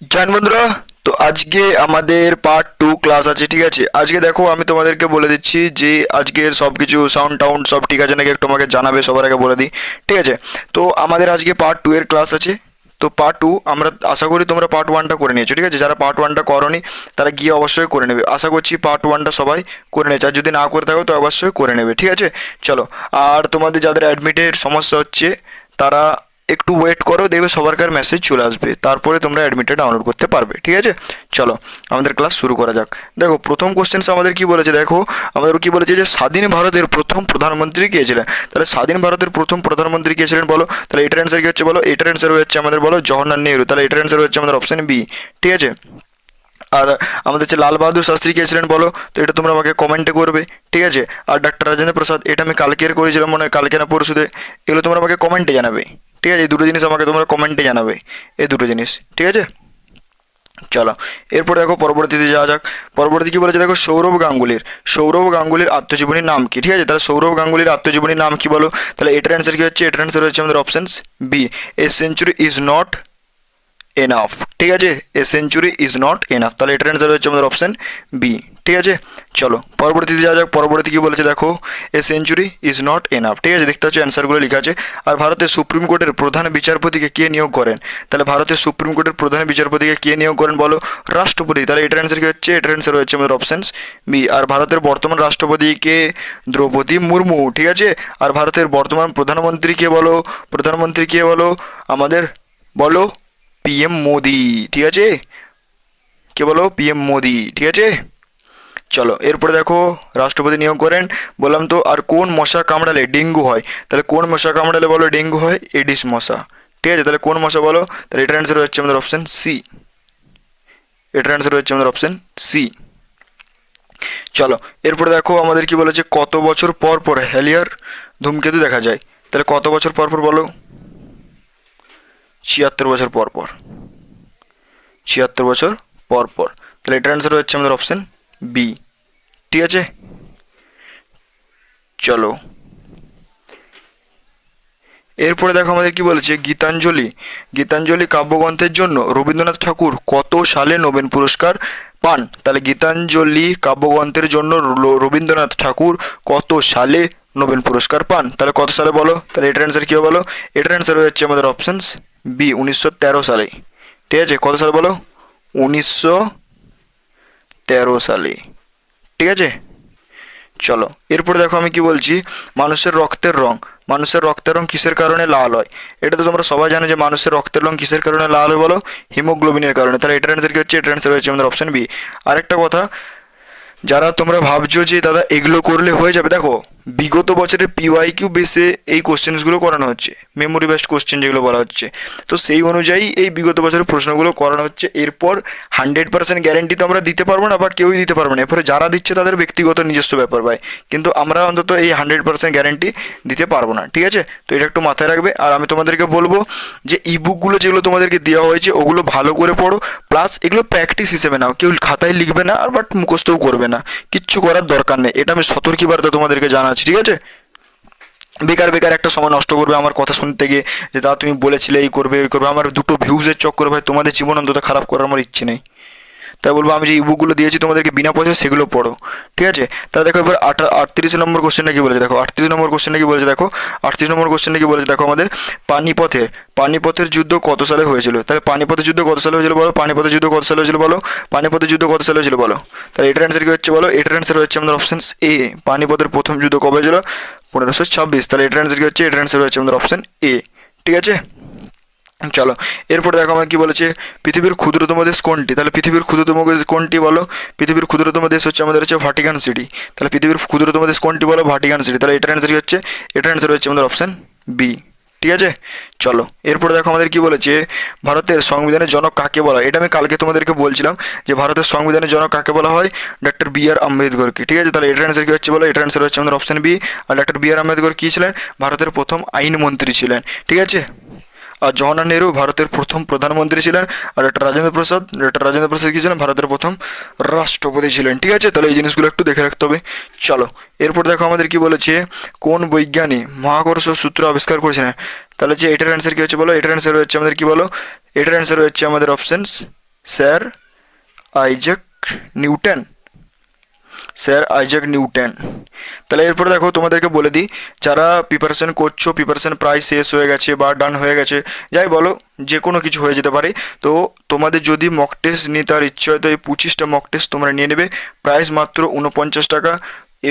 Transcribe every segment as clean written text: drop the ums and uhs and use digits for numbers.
জান বন্ধুরা, তো আজকে আমাদের পার্ট 2 ক্লাস আছে। ঠিক আছে, আজকে দেখো আমি তোমাদেরকে বলে দিচ্ছি যে আজকের সব কিছু সাউন্ড টাউন্ড সব ঠিক আছে নাকি একটু আমাকে জানাবে, সবার আগে বলে দিই। ঠিক আছে, তো আমাদের আজকে পার্ট 2 এর ক্লাস আছে। তো পার্ট 2 আমরা আশা করি তোমরা পার্ট 1টা করে নিয়েছো। ঠিক আছে, যারা পার্ট 1টা করোনি তারা গিয়ে অবশ্যই করে নেবে। আশা করছি পার্ট 1টা সবাই করে নেবে, আর যদি না করে থাকো তো অবশ্যই করে নেবে। ঠিক আছে, চলো। আর তোমাদের যাদের অ্যাডমিটের সমস্যা হচ্ছে তারা একটু ওয়েট করো, দেখবে সবার কার মেসেজ চলে আসবে, তারপরে তোমরা অ্যাডমিটটা ডাউনলোড করতে পারবে। ঠিক আছে, চলো আমাদের ক্লাস শুরু করা যাক। দেখো প্রথম কোশ্চেন্স আমাদের কি বলেছে, দেখো আমাদের কি বলেছে যে স্বাধীন ভারতের প্রথম প্রধানমন্ত্রী কে ছিলেন। তাহলে স্বাধীন ভারতের প্রথম প্রধানমন্ত্রী কে ছিলেন বলো। তাহলে এটার অ্যান্সার কি হচ্ছে বলো, এটার অ্যান্সার হচ্ছে আমাদের বলো জওহরলাল নেহরু। তাহলে এটার অ্যান্সার হচ্ছে আমাদের অপশন বি। ঠিক আছে, আর আমাদের হচ্ছে লাল বাহাদুর শাস্ত্রী কে ছিলেন বলো, তো এটা তোমরা আমাকে কমেন্টে করবে। ঠিক আছে, আর ডক্টর রাজেন্দ্র প্রসাদ, এটা আমি কালকের করেছিলাম মনে হয়, কালকে না পরশুতে, এগুলো তোমরা আমাকে কমেন্টে জানাবে। ঠিক আছে, এই দুটো জিনিস আমাকে তোমরা কমেন্টে জানাবে, এই দুটো জিনিস। ঠিক আছে, চলো এরপর দেখো পরবর্তীতে যাওয়া যাক। পরবর্তী কি বলেছে দেখো, সৌরভ গাঙ্গুলির আত্মজীবনীর নাম কি। ঠিক আছে, তাহলে সৌরভ গাঙ্গুলির আত্মজীবনীর নাম কি বলো। তাহলে এটার অ্যান্সার কি হচ্ছে, এটার অ্যান্সার হচ্ছে আমাদের option B, a century is not enough. ঠিক আছে, a century is not enough. তাহলে এটার অ্যান্সার হচ্ছে আমাদের অপশন বি। ঠিক আছে, চলো পরবর্তীতে যাওয়া যাক। পরবর্তী কি বলেছে দেখো, এ সেঞ্চুরি ইজ নট এনাফ। ঠিক আছে, দেখতে হচ্ছে অ্যান্সারগুলো লেখা আছে। আর ভারতের সুপ্রিম কোর্টের প্রধান বিচারপতিকে কে নিয়োগ করেন। তাহলে ভারতের সুপ্রিম কোর্টের প্রধান বিচারপতিকে কে নিয়োগ করেন বলো, রাষ্ট্রপতি। তাহলে এটার অ্যান্সার কি হচ্ছে, এটার অ্যান্সার হচ্ছে আমাদের অপশন বি। আর ভারতের বর্তমান রাষ্ট্রপতিকে দ্রৌপদী মুর্মু। ঠিক আছে, আর ভারতের বর্তমান প্রধানমন্ত্রী কে বলো, প্রধানমন্ত্রী কে বলো আমাদের, বলো পিএম মোদি। ঠিক আছে, কে বলো, পিএম মোদি। ঠিক আছে, চলো এরপরে দেখো রাষ্ট্রপতি নিয়োগ করেন বললাম তো। আর কোন মশা কামড়ালে ডেঙ্গু হয়। তাহলে কোন মশা কামড়ালে বলো ডেঙ্গু হয়, এডিস মশা। ঠিক আছে, তাহলে কোন মশা বলো, তাহলে এটার অ্যান্সার হচ্ছে আমাদের অপশন সি। এটার অ্যান্সার হচ্ছে আমাদের অপশন সি। চলো এরপরে দেখো আমাদের কি বলেছে, কত বছর পর পর হেলিয়ার ধূমকেতু দেখা যায়। তাহলে কত বছর পর পর বলো, 76 বছর পর পর। 76 বছর পর পর। তাহলে এটার অ্যান্সার হচ্ছে আমাদের অপশন বি। ঠিক আছে, চলো এরপরে দেখো আমাদের কি বলেছে, গীতাঞ্জলি কাব্যগ্রন্থের জন্য রবীন্দ্রনাথ ঠাকুর কত সালে নোবেল পুরস্কার পান। তাহলে গীতাঞ্জলি কাব্যগ্রন্থের জন্য রবীন্দ্রনাথ ঠাকুর কত সালে নোবেল পুরস্কার পান। তাহলে কত সালে বলো, তাহলে এটার অ্যান্সার কী হবে বলো, এটার অ্যান্সার হচ্ছে আমাদের অপশানস বি, 1913 সালে। ঠিক আছে, কত সালে বলো, 1913 সালে। ঠিক আছে, চলো এরপর দেখো আমি কি বলছি, মানুষের রক্তের রং কিসের কারণে লাল হয়। এটা তো তোমরা সবাই জানো যে মানুষের রক্তের রং কিসের কারণে লাল হয় বলো, হিমোগ্লোবিনের কারণে। তাহলে এটার অ্যান্সার কি হচ্ছে, এটার অ্যান্সার হচ্ছে আমাদের অপশন বি। আরেকটা কথা, যারা তোমরা ভাবছো যে দাদা এগুলো করলে হয়ে যাবে, দেখো বিগত বছরের পিওয়াইকিউ বেসে এই কোশ্চেন্সগুলো করানো হচ্ছে, মেমোরি বেসড কোশ্চেন যেগুলো বলা হচ্ছে, তো সেই অনুযায়ী এই বিগত বছরের প্রশ্নগুলো করানো হচ্ছে। এরপর 100% গ্যারেন্টি তো আমরা দিতে পারবো না, বা কেউই দিতে পারবে না, এরপরে যারা দিচ্ছে তাদের ব্যক্তিগত নিজস্ব ব্যাপার ভাই, কিন্তু আমরা অন্তত এই 100% গ্যারেন্টি দিতে পারবো না। ঠিক আছে, তো এটা একটু মাথায় রাখবে। আর আমি তোমাদেরকে বলবো যে ইবুকগুলো যেগুলো তোমাদেরকে দেওয়া হয়েছে ওগুলো ভালো করে পড়ো, প্লাস এগুলো প্র্যাকটিস হিসেবে নাও, কেউ খাতায় লিখবে না আর বাট মুখস্থও করবে না, কিচ্ছু করার দরকার নেই। এটা আমি সতর্কী বার্তা তোমাদেরকে জানাচ্ছি। ঠিক আছে, বেকার বেকার একটা সময় নষ্ট করবে আমার কথা শুনতে গিয়ে, যে দাদা তুমি বলেছিলে এই করবে ওই করবে, আমার দুটো ভিউজের চক্কর ভাই তোমাদের জীবন অন্তত খারাপ করার আমার ইচ্ছে নেই। তাই বলবো আমি যে ইবুকগুলো দিয়েছি তোমাদেরকে বিনা পয়সা, সেগুলো পড়ো। ঠিক আছে, তাহলে দেখো এবার 38 নম্বর কোশ্চেনটা কি বলেছে দেখো, 38 নম্বর কোশ্চেনটা কি বলেছে দেখো, 38 নম্বর কোশ্চেনটা কি বলেছে দেখো আমাদের, পানিপথের যুদ্ধ কত সালে হয়েছিল। তাহলে পানিপথের যুদ্ধ কত সালে হয়েছিল বলো, পানিপথের যুদ্ধ কত সালে হয়েছিল বলো, পানিপথের যুদ্ধ কত সালে হয়েছিল বলো। তাহলে এটার অ্যান্সার কি হচ্ছে বলো, এটার অ্যান্সার হচ্ছে আমাদের অপশন এ, পানিপথের প্রথম যুদ্ধ কবে হয়েছিল, 1526। তাহলে এটার অ্যান্সার কি হচ্ছে, এটার অ্যান্সার হচ্ছে আমাদের অপশন এ। ঠিক আছে, চলো এরপর দেখো আমার কি বলেছে, পৃথিবীর ক্ষুদ্রতম দেশ কোনটি। তাহলে পৃথিবীর ক্ষুদ্রতম দেশ কোনটি বলো, পৃথিবীর ক্ষুদ্রতম দেশ হচ্ছে আমাদের হচ্ছে ভাটিকান সিটি। তাহলে পৃথিবীর ক্ষুদ্রতম দেশ কোনটি বলো, ভাটিকান সিটি। তাহলে এটার অ্যান্সার কি হচ্ছে, এটার অ্যান্সার হচ্ছে আমাদের অপশন বি। ঠিক আছে, চলো এরপরে দেখো আমাদের কি বলেছে, ভারতের সংবিধানের জনক কাকে বলা হয়। এটা আমি কালকে তোমাদেরকে বলছিলাম যে ভারতের সংবিধানের জনক কাকে বলা হয়, ডক্টর বি আর আম্বেদকরকে। ঠিক আছে, তাহলে এটার অ্যান্সার কি হচ্ছে বলো, এটার অ্যান্সার হচ্ছে আমাদের অপশন বি। আর ডক্টর বি আর আম্বেদকর কী ছিলেন, ভারতের প্রথম আইনমন্ত্রী ছিলেন। ঠিক আছে, আর জওহরলাল নেহরু ভারতের প্রথম প্রধানমন্ত্রী ছিলেন। আর ডক্টর রাজেন্দ্র প্রসাদ কি ছিলেন, ভারতের প্রথম রাষ্ট্রপতি ছিলেন। ঠিক আছে, তাহলে এই জিনিসগুলো একটু দেখে রাখতে হবে। চলো এরপর দেখো আমাদের কি বলেছে, কোন বৈজ্ঞানিক মহাকর্ষ সূত্র আবিষ্কার করেছিলেন। তাহলে যে এটার অ্যান্সার কি হচ্ছে বলো, এটার অ্যান্সার হচ্ছে আমাদের কি বলো, এটার অ্যান্সার হচ্ছে আমাদের options sir Isaac Newton, sir Isaac Newton. তাহলে এরপরে দেখো তোমাদেরকে বলে দিই, যারা প্রিপারেশন করছো, প্রিপারেশন প্রায় শেষ হয়ে গেছে বা ডান হয়ে গেছে, যাই বলো, যে কোনো কিছু হয়ে যেতে পারে। তো তোমাদের যদি মক টেস্ট নিতে আর ইচ্ছে হয় তো এই 25টা মক টেস্ট তোমরা নিয়ে নেবে, প্রাইস মাত্র 49 টাকা।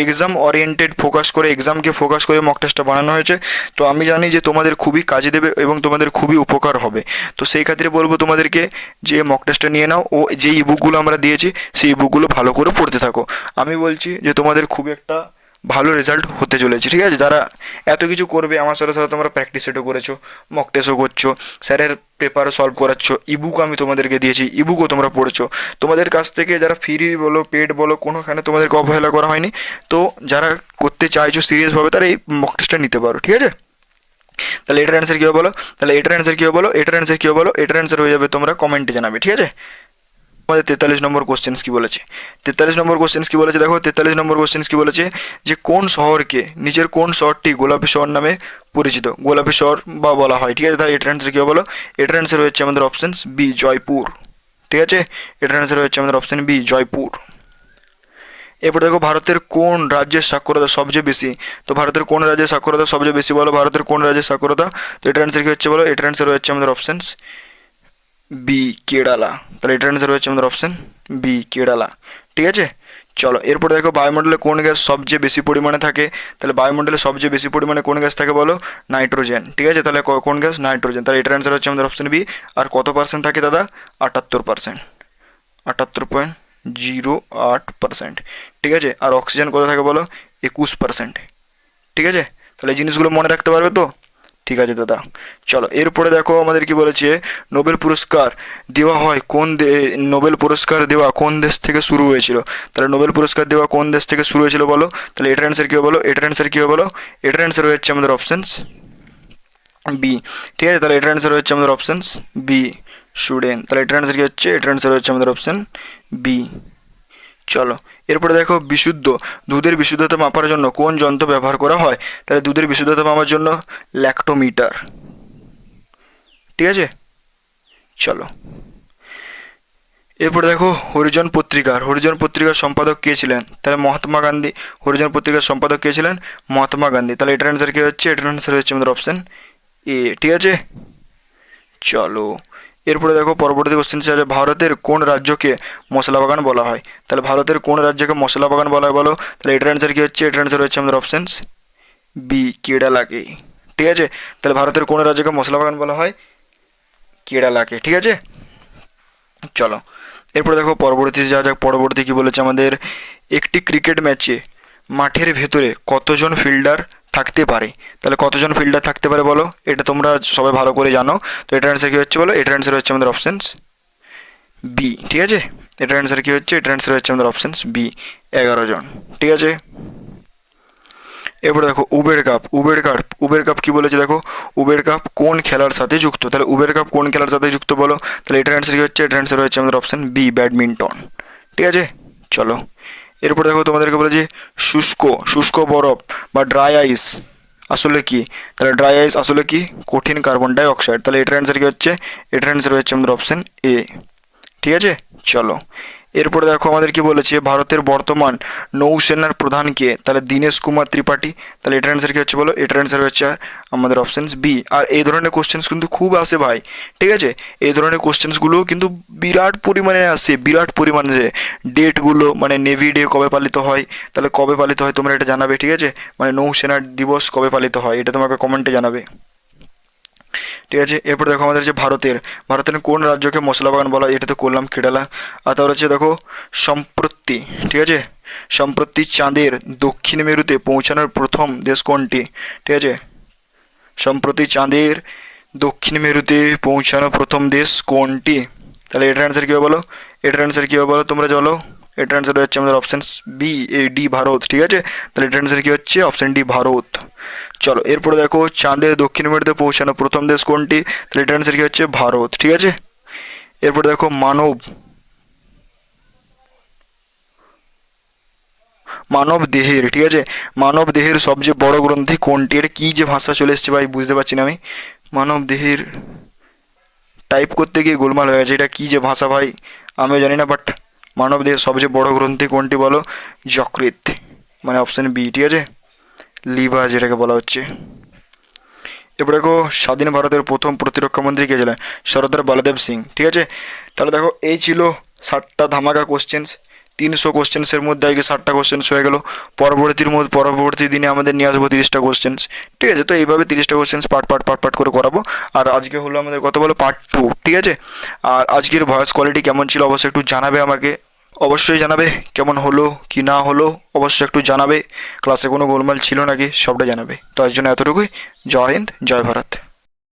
এক্সাম ওরিয়েন্টেড ফোকাস করে, এক্সামকে ফোকাস করে মক টেস্টটা বানানো হয়েছে। তো আমি জানি যে তোমাদের খুবই কাজে দেবে এবং তোমাদের খুবই উপকার হবে। তো সেই ক্ষেত্রে বলবো তোমাদেরকে যে মক টেস্টটা নিয়ে নাও ও যে ইবুকগুলো আমরা দিয়েছি সেই ইবুকগুলো ভালো করে পড়তে থাকো। আমি বলছি যে তোমাদের খুব একটা ভালো রেজাল্ট হতে চলেছে, ঠিক আছে? যারা এত কিছু করবে আমার সাথে সাথে তোমরা প্র্যাকটিস সেটও করেছো, মক টেস্টও করছো, স্যারের পেপারও সলভ করাচ্ছ, ইবুক আমি তোমাদেরকে দিয়েছি, ইবুকও তোমরা পড়েছো। তোমাদের কাছ থেকে যারা ফ্রি বলো পেড বলো কোনোখানে তোমাদেরকে অবহেলা করা হয়নি। তো যারা করতে চাইছো সিরিয়াসভাবে তারা এই মক টেস্টটা নিতে পারো, ঠিক আছে? তাহলে এটার অ্যান্সার কী হবে বলো, তাহলে এটার অ্যান্সার কী হবে বলো, এটার অ্যান্সার কী হবে বলো, এটার অ্যান্সার হয়ে যাবে তোমরা কমেন্টে জানাবে, ঠিক আছে? আমাদের 43 নম্বর কোশ্চেন্স কি বলেছে, 43 নম্বর কোশ্চেন্স কি বলেছে দেখো, 43 নম্বর কোশ্চেন্স কি বলেছে যে কোন শহরকে, নিচের কোন শহরটি গোলাপী শহর নামে পরিচিত, গোলাপী শহর বা বলা হয়, ঠিক আছে? তাহলে এটার অ্যান্সার কী হবে বলো, এটার অ্যান্সার হচ্ছে আমাদের অপশন বি জয়পুর, ঠিক আছে? এটার অ্যান্সার হচ্ছে আমাদের অপশন বি জয়পুর। এরপর দেখো ভারতের কোন রাজ্যের সাক্ষরতা সবচেয়ে বেশি, তো ভারতের কোন রাজ্যের সাক্ষরতা সবচেয়ে বেশি বলো, ভারতের কোন রাজ্যের সাক্ষরতা, তো এটার অ্যান্সার কি হচ্ছে বলো, এটার অ্যান্সার হচ্ছে আমাদের অপশন বি কেরালা। তাহলে এটার অ্যান্সার হচ্ছে আমাদের অপশন বি কেরালা, ঠিক আছে? চলো এরপর দেখো বায়ুমণ্ডলে কোন গ্যাস সবচেয়ে বেশি পরিমাণে থাকে, তাহলে বায়ুমণ্ডলে সবচেয়ে বেশি পরিমাণে কোন গ্যাস থাকে বলো, নাইট্রোজেন, ঠিক আছে? তাহলে কোন গ্যাস, নাইট্রোজেন। তাহলে এটার অ্যান্সার হচ্ছে আমাদের অপশন বি। আর কত পার্সেন্ট থাকে দাদা, 78%, 78.08%, ঠিক আছে? আর অক্সিজেন কত থাকে বলো, 21%, ঠিক আছে? তাহলে এই জিনিসগুলো মনে রাখতে পারবে তো, ঠিক আছে দাদা? চলো এরপরে দেখো আমাদের কি বলেছে, নোবেল পুরস্কার দেওয়া হয় কোন নোবেল পুরস্কার দেওয়া কোন দেশ থেকে শুরু হয়েছিল, তাহলে নোবেল পুরস্কার দেওয়া কোন দেশ থেকে শুরু হয়েছিল বলো, তাহলে এটার অ্যান্সার কী হবে বলো, এটার অ্যান্সার কী হবে বলো, এটার অ্যান্সার হচ্ছে আমাদের অপশনস বি, ঠিক আছে? তাহলে এটার অ্যান্সার হচ্ছে আমাদের অপশনস বি স্টুডেন্ট। তাহলে এটার অ্যান্সার কী হচ্ছে, এটার অ্যান্সার হচ্ছে আমাদের অপশন বি। চলো এরপরে দেখো বিশুদ্ধ দুধের বিশুদ্ধতা মাপার জন্য কোন যন্ত্র ব্যবহার করা হয়, তাহলে দুধের বিশুদ্ধতা মাপার জন্য ল্যাক্টোমিটার, ঠিক আছে? চলো এরপরে দেখো হরিজন পত্রিকার সম্পাদক কে ছিলেন, তাহলে মহাত্মা গান্ধী। হরিজন পত্রিকার সম্পাদক কে ছিলেন, মহাত্মা গান্ধী। তাহলে এটার অ্যান্সার কী হচ্ছে, এটার অ্যান্সার হচ্ছে আমাদের অপশন এ, ঠিক আছে? চলো এরপরে দেখো পরবর্তী কোশ্চেন আছে ভারতের কোন রাজ্যকে মশলা বাগান বলা হয়, তাহলে ভারতের কোন রাজ্যকে মশলা বাগান বলা হয় বলো, তাহলে এটার অ্যান্সার কী হচ্ছে, এটার অ্যান্সার হচ্ছে আমাদের অপশনস বি কেরালাকে, ঠিক আছে? তাহলে ভারতের কোন রাজ্যকে মশলা বাগান বলা হয়, কেরালাকে, ঠিক আছে? চলো এরপরে দেখো পরবর্তী যা যাক, পরবর্তী কী বলেছে আমাদের, একটি ক্রিকেট ম্যাচে মাঠের ভেতরে কতজন ফিল্ডার থাকতে পারে, তাহলে কতজন ফিল্ডার থাকতে পারে বলো, এটা তোমরা সবাই ভালো করে জানো। তো এটার অ্যান্সার কী হচ্ছে বলো, এটার অ্যান্সার হচ্ছে আমাদের অপশনস বি, ঠিক আছে? এটার অ্যান্সার কী হচ্ছে, এটার অ্যান্সার হচ্ছে আমাদের অপশনস বি 11 জন, ঠিক আছে? এরপরে দেখো উবের কাপ কি বলেছে দেখো, উবের কাপ কোন খেলার সাথে যুক্ত, তাহলে উবের কাপ কোন খেলার সাথে যুক্ত বলো, তাহলে এটার অ্যান্সার কি হচ্ছে, এটার অ্যান্সার হচ্ছে আমাদের অপশন বি ব্যাডমিন্টন, ঠিক আছে? চলো এরপর দেখো তোমাদেরকে বলেছি শুষ্ক বরফ বা ড্রাই আইস আসলে কি, তাহলে ড্রাই আইস আসলে কি, কঠিন কার্বন ডাই অক্সাইড। তাহলে এটার অ্যান্সার কি হচ্ছে, এটার অ্যান্সার হচ্ছে আমাদের অপশন এ, ঠিক আছে? চলো এরপরে দেখো আমাদের কি বলেছে ভারতের বর্তমান নৌসেনার প্রধান কে, তাহলে দীনেশ কুমার ত্রিপাঠী। তাহলে এটার অ্যান্সার কি হচ্ছে বলো, এটার অ্যান্সার হচ্ছে আমাদের অপশনস বি। আর এই ধরনের কোশ্চেন্স কিন্তু খুব আসে ভাই, ঠিক আছে? এই ধরনের কোশ্চেন্সগুলো কিন্তু বিরাট পরিমাণে আসে, বিরাট পরিমাণে। ডেটগুলো মানে নেভি ডে কবে পালিত হয়, তাহলে কবে পালিত হয় তোমরা এটা জানাবে, ঠিক আছে? মানে নৌসেনার দিবস কবে পালিত হয় এটা তোমাকে কমেন্টে জানাবে, ঠিক আছে? এরপর দেখো আমাদের যে ভারতের কোন রাজ্যকে মশলা বাগান বলা হয়, এটা তো করলাম কেরালা। আর তারপর হচ্ছে দেখো সম্প্রতি, ঠিক আছে? সম্প্রতি চাঁদের দক্ষিণ মেরুতে পৌঁছানোর প্রথম দেশ কোনটি, ঠিক আছে? সম্প্রতি চাঁদের দক্ষিণ মেরুতে পৌঁছানো প্রথম দেশ কোনটি, তাহলে এটার অ্যান্সার কী হবে বলো, এটার অ্যান্সার কী হবে বলো তোমরা চলো, এটার অ্যান্সার হচ্ছে আমাদের option B A D Bharat, ঠিক আছে? তাহলে এটার অ্যান্সার কী হচ্ছে, অপশান ডি ভারত। চলো এরপরে দেখো চাঁদের দক্ষিণ মেরুতে পৌঁছানো প্রথম দেশ কোনটি, তাহলে এটার অ্যান্সার কী হচ্ছে, ভারত, ঠিক আছে? এরপরে দেখো মানব দেহের, ঠিক আছে? মানব দেহের সবচেয়ে বড় গ্রন্থি কোনটি, এটা কী যে ভাষা চলে এসছে ভাই বুঝতে পারছি না আমি। মানব দেহের টাইপ করতে গিয়ে গোলমাল হয়ে গেছে। এটা কী যে ভাষা ভাই আমিও জানি না, বাট মানবদেহের সবচেয়ে বড় গ্রন্থি কোনটি বলো? যকৃৎ, মানে অপশান বি, ঠিক আছে, লিভার যেটাকে বলা হচ্ছে। এরপর দেখো স্বাধীন ভারতের প্রথম প্রতিরক্ষা মন্ত্রী কে ছিলেন? সর্দার বলদেব সিং, ঠিক আছে। তাহলে দেখো এই ছিল 60টা ধামাকা কোশ্চেন্স, 300 কোশ্চেন্সের মধ্যে আজকে 60টা কোশ্চেন্স হয়ে গেল। পরবর্তী দিনে আমাদের নিয়ে আসবো 30টা কোশ্চেন্স, ঠিক আছে। তো এইভাবে 30টা কোশ্চেন্স পার্ট করে করাবো। আর আজকে হলো আমাদের কথা বলো পার্ট 2, ঠিক আছে। আর আজকের ভয়েস কোয়ালিটি কেমন ছিল অবশ্যই একটু জানাবে আমাকে, অবশ্যই জানাবে কেমন হলো কি না হলো, অবশ্যই একটু জানাবে। ক্লাসে কোনো গোলমাল ছিল নাকি সবটা জানাবে। তো আজ জন্য এতটুকুই। জয় হিন্দ, জয় ভারত।